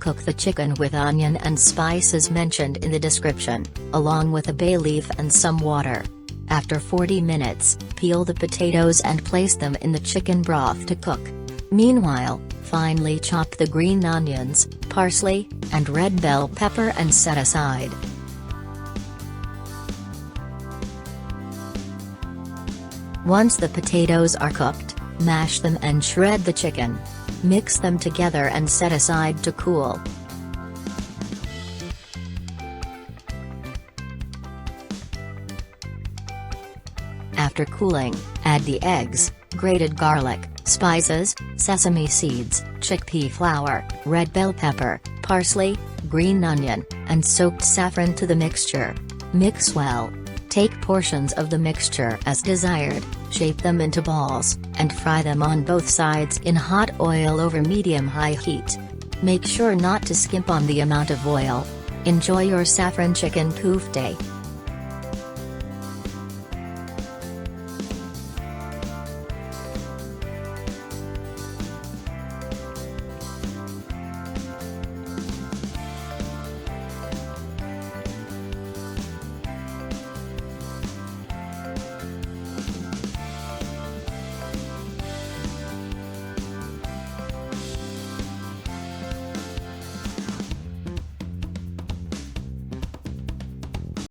Cook the chicken with onion and spices mentioned in the description, along with a bay leaf and some water. After 40 minutes, peel the potatoes and place them in the chicken broth to cook. Meanwhile, finely chop the green onions, parsley, and red bell pepper and set aside. Once the potatoes are cooked, mash them and shred the chicken. Mix them together and set aside to cool. After cooling, add the eggs, grated garlic, spices, sesame seeds, chickpea flour, red bell pepper, parsley, green onion, and soaked saffron to the mixture. Mix well. Take portions of the mixture as desired, shape them into balls, and fry them on both sides in hot oil over medium-high heat. Make sure not to skimp on the amount of oil. Enjoy your saffron chicken koofteh.